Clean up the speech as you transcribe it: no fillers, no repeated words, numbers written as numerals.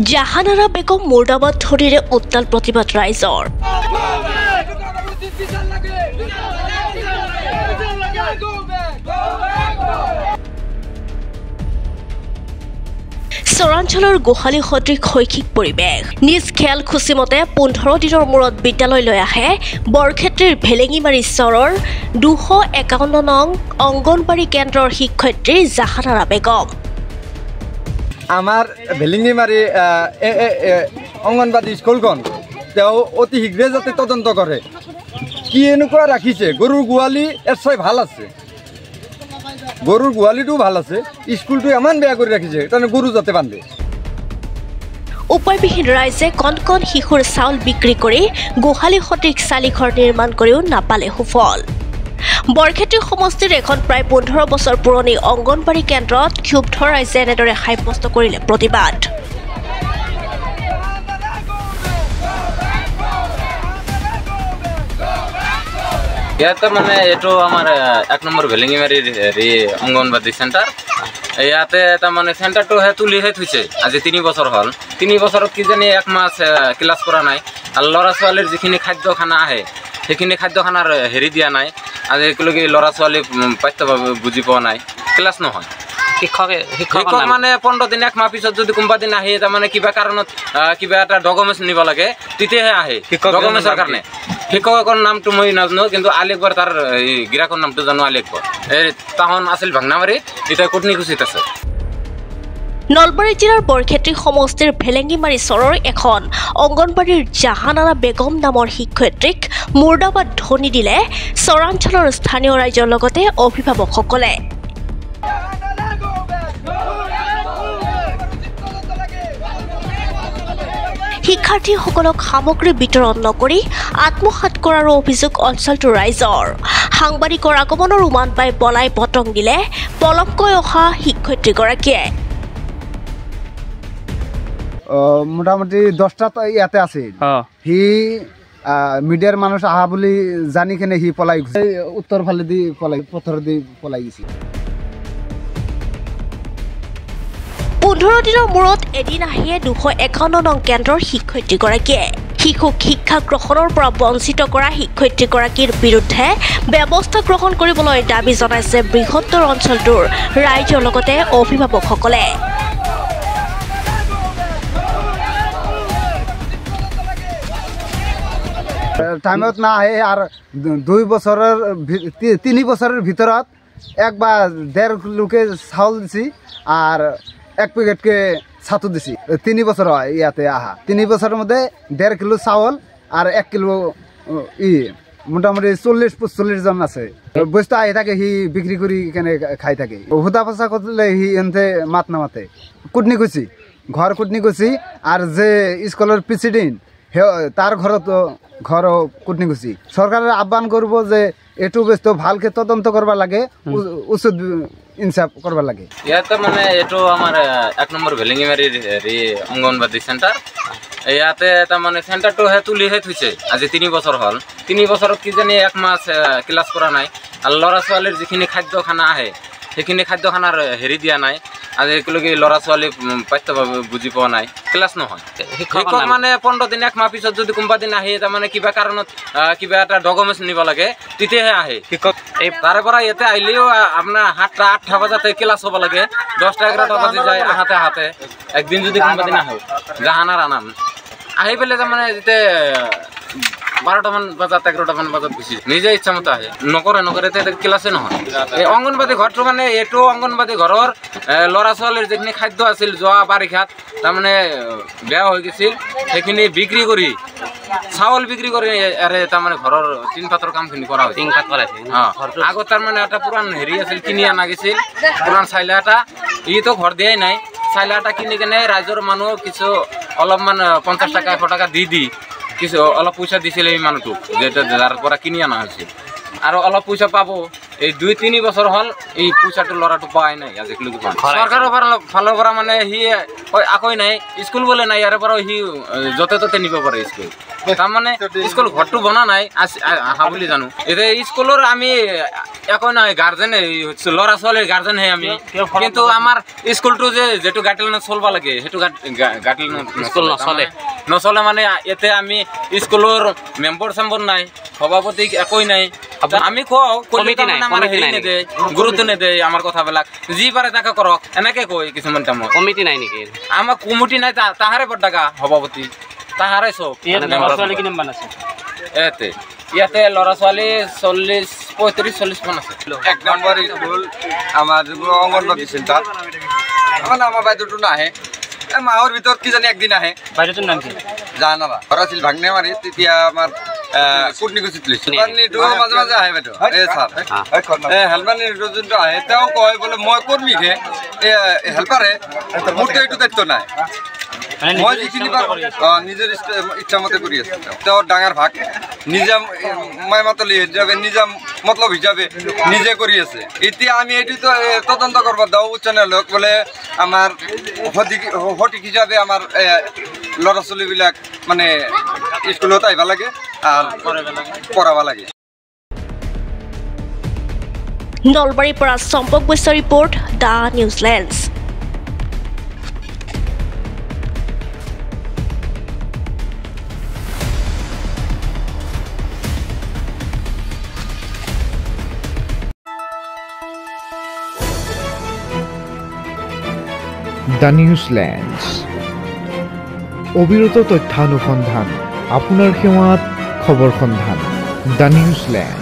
জাহানাৰা বেগম মুৰ্দাবাদ ধৰিৰে উত্তাল প্ৰতিবাদ ৰাইজৰ। চৰাঞ্চলৰ গোহালি সদৃশ শৈক্ষিক পৰিৱেশ। নিজ খেল খুচিমতে 15 দিনৰ মূৰত বিদ্যালয়লৈ আহে বৰক্ষেত্ৰীৰ ভেলেঙিমাৰী চৰৰ 251 নং অংগনবাড়ী কেন্দ্ৰৰ শিক্ষয়িত্ৰী জাহানাৰা বেগম। আমাৰ ভেলেঙিমাৰী অংগনবাড়ী স্কুলখন তেওঁ অতি শীঘ্ৰে যাতে তদন্ত কৰে। কি এনেকুৱা ৰাখিছে, গৰুৰ গোৱালি এছাই ভাল আছে, গৰুৰ গোৱালিটো ভাল আছে, স্কুলটো ইমান বেয়া কৰি ৰাখিছে, তাৰমানে গৰু যাতে বান্ধে। উপায়বিহীন ৰাইজে কণ কণ শিশুৰ চাউল বিক্ৰী কৰি গোহালি সদৃশ চালিঘৰ নিৰ্মাণ কৰিও নাপালে সুফল। বৰক্ষেত্ৰী সমষ্টিৰ এখন প্ৰায় 15 বছৰ পুৰণি অংগনবাড়ী কেন্দ্ৰত ক্ষুব্ধ ৰাইজে এনেদৰে সাব্যস্ত কৰিলে প্ৰতিবাদ। ইয়াতে মানে এইটো আমাৰ 1 নম্বৰ ভেলেঙিমাৰীৰ অংগনবাড়ী চেণ্টাৰ। ইয়াতে তাৰমানে চেণ্টাৰটোহে তুলিহে থৈছে আজি 3 বছৰ হ'ল। 3 বছৰত কিজানি 1 মাহ ক্লাছ কৰা নাই, আৰু ল'ৰা ছোৱালীৰ যিখিনি খাদ্য খানা আহে সেইখিনি খাদ্য খানাৰ দিয়া নাই। আজি একেলগে ল'ৰা ছোৱালী পাঠ্যভাৱে বুজি পোৱা নাই, ক্লাছ নহয়। শিক্ষক মানে 15 দিন 1 মাহ পিছত যদি কোনোবা দিন আহে, তাৰমানে কিবা কাৰণত কিবা এটা ডকুমেণ্টছ নিব লাগে, তেতিয়াহে আহে ডকুমেণ্টছৰ কাৰণে। শিক্ষকৰ নামটো মই নাজানো, কিন্তু আলি আকবৰ তাৰ গিৰাকৰ নামটো জানো। আলি আকবৰ তাহন আছিল ভাংনামাৰী, এতিয়া কুটনিকুচিত আছে। নলবাৰী জিলাৰ বৰক্ষেত্ৰী সমষ্টিৰ ভেলেঙিমাৰী চৰৰ এখন অংগনবাড়ীৰ জাহানাৰা বেগম নামৰ শিক্ষয়িত্ৰীক মুৰ্দাবাদ ধনি দিলে চৰাঞ্চলৰ স্থানীয় ৰাইজৰ লগতে অভিভাৱকসকলে। শিক্ষাৰ্থীসকলক সামগ্ৰী বিতৰণ নকৰি আত্মসাৎ কৰাৰ অভিযোগ অঞ্চলটোৰ ৰাইজৰ। সাংবাদিকৰ আগমনৰ উমান পাই পলাই পতং দিলে পলমকৈ অহা শিক্ষয়িত্ৰীগৰাকীয়ে। মোটামুটি 10টাত ইয়াতে আছিল, সি মিডিয়াৰ মানুহ আহা বুলি জানি কিনে সি পলাই গৈছে, উত্তৰ ফালে দি পথৰেদি পলাই গৈছে। 15 দিনৰ মূৰত এদিন আহিয়ে 251 নং কেন্দ্ৰৰ শিক্ষয়িত্ৰীগৰাকীয়ে শিশুক শিক্ষা গ্ৰহণৰ পৰা বঞ্চিত কৰা শিক্ষয়িত্ৰীগৰাকীৰ বিৰুদ্ধে ব্যৱস্থা গ্ৰহণ কৰিবলৈ দাবী জনাইছে বৃহত্তৰ অঞ্চলটোৰ ৰাইজৰ লগতে অভিভাৱকসকলে। টাইমত না আহে, আৰ 3 বছৰেৰ ভিতৰত 1 বা 1.5 লোকে চাউল দিছি, আর 1 প্যাকেটকে ছাতু দিছি। 3 বছর হয় ইয়াতে আহা। 3 বছরের মধ্যে 1.5 কিলো চাউল আর 1 কিলো মোটামুটি 40-45 জন আছে। বস্তু আহি থাকে, সি বিক্রি কৰি কেনে খাই থাকে। হুদা ফচা করলে সি এনতে মাত নামাতে। কুটনিকুচি ঘর কুটনিকুচি, আর যে স্কুলের প্রেসিডেন্ট তার ঘর কুটনিকুচি। সরকারের আহ্বান করব যে এটু বস্তু ভালকে তদন্ত করবা লাগে, উচিত ইনসাফ করবা লাগে। ইয়াতে মানে এইটো আমাৰ 1 নম্বৰ ভেলেঙিমাৰীৰ অংগনবাড়ী চেণ্টাৰ। ইয়াতে তাৰমানে চেণ্টাৰটোহে তুলিহে থৈছে আজি 3 বছৰ হ'ল। 3 বছৰত কিজানি 1 মাহ ক্লাছ কৰা নাই, আৰু ল'ৰা ছোৱালীৰ যিখিনি খাদ্য খানা আহে সেইখিনি খাদ্য খানাৰ দিয়া নাই। আজি একেলগে ল'ৰা ছোৱালী পাঠ্যভাৱে বুজি পোৱা নাই, ক্লাছ নহয়। শিক্ষক মানে 15 দিন 1 মাহ পিছত যদি কোনোবা দিন আহে, তাৰমানে কিবা কাৰণত কিবা এটা ডকুমেণ্টছ নিব লাগে, তেতিয়াহে আহে শিক্ষক। তাৰে পৰা ইয়াতে আহিলেও আপোনাৰ 7টা-8টা বজাতে ক্লাছ হ'ব লাগে, 10টা-11টা বাজি যায় আহাতে। একদিন যদি কোনোবা দিন আহোঁ জাহানাৰা নাম আহি পেলাই, তাৰমানে যেতিয়া 12টামান বজাত 11টামান বজাত গুচি নিজে ইচ্ছা মতো আহে, নকৰে ক্লাছে নহয়। এই অংগনবাড়ী ঘৰটো মানে এইটো অংগনবাড়ী ঘৰৰ ল'ৰা ছোৱালীৰ যিখিনি খাদ্য আছিল যোৱা বাৰিষাত তাৰমানে বেয়া হৈ গৈছিল, সেইখিনি বিক্ৰী কৰি চাউল বিক্ৰী কৰি তাৰমানে ঘৰৰ টিন পাতৰ কামখিনি কৰা হৈছিল। আগত তাৰমানে এটা পুৰাণ আছিল, কিনি অনা গৈছিল পুৰাণ চাইলা এটা, ইটো ঘৰ দিয়াই নাই। চাইলা এটা কিনি কেনে ৰাইজৰ মানুহ কিছু অলপমান 50 টাকা 100 টাকা দি কিছু অলপ পইচা দিছিল এই মানুহটোক, যাৰ পৰা কিনি অনা হৈছিল, আৰু অলপ পইচা পাব এই 2-3 বছৰ হ'ল এই পইচাটো ল'ৰাটো পাই নাই আজিলৈকে চৰকাৰৰ ফালৰ পৰা মানে সি আকৌ নাই স্কুল বোলে নাই ইয়াৰ পৰা সি য'তে ত'তে নিব পাৰে স্কুল তাৰমানে স্কুল ঘৰটো বনা নাই আহা বুলি জানো এতিয়া স্কুলৰ আমি একো নাই গাৰ্জেন ল'ৰা ছোৱালীৰ গাৰ্জেনহে আমি কিন্তু আমাৰ স্কুলটো যেটো গাইডলাইনত চলব লাগে সেইটো গাইডলাইনত স্কুল নচলে মানে ইয়াতে আমি স্কুলৰ মেম্বাৰ চেম্বাৰ নাই সভাপতি একোই নাই আমি কওঁ কমিটি নাই আমাৰ হেৰি নেদে গুৰুত্ব নেদে আমাৰ কথাবিলাক যি পাৰে তাকে কৰক এনেকে কয় কিছুমান টাইমত কমিটি নাই নেকি আমাৰ কমিটি নাই তাহাৰে বড্ডাকা সভাপতি তাহাৰে চব ল'ৰা ছোৱালী কিমান আছে ইয়াতে ল'ৰা ছোৱালী 35-40 মান আছে 1 নম্বৰ স্কুল আমাৰ যিবোৰ অংগনবাদী চেণ্টাৰ আমাৰ বাইদেউটো নাহে মাহৰ ভিতৰত কি জানি একদিন আহে বাইদেউটোৰ নাম কি জানা ঘৰ আছিল ভাগনে মাৰি তেতিয়া আমাৰ কুটনিকুচিত লৈছিল পানীটো মাজে মাজে আহে বাইদেউ এই ছাৰ হেলপানীৰ যোনটো আহে তেওঁ কয় বোলে মই কৰ্মীহে হেল্পাৰে মোৰতো এইটো দায়িত্ব নাই মই যিখিনি নিজৰ ইচ্ছামতে কৰি আছো তেওঁৰ ডাঙৰ ভাগ নিজা মাইমাতলি হিচাপে নিজা মতলব হিচাপে নিজে কৰি আছে এতিয়া আমি এইটোতো তদন্ত কৰিব দাও উচ্চ ন্যায়ালয়ক বোলে আমাৰ সঠিক হিচাপে আমাৰ ল'ৰা ছোৱালীবিলাক মানে স্কুলত আহিব লাগে আৰু পঢ়াব লাগে নলবাৰীৰ পৰা Champak Baishya report the Newslands the Newslands অবিৰত তথ্যানুসন্ধান আপোনাৰ সেৱাত খবৰ সন্ধান দ্য নিউজলেণ্ড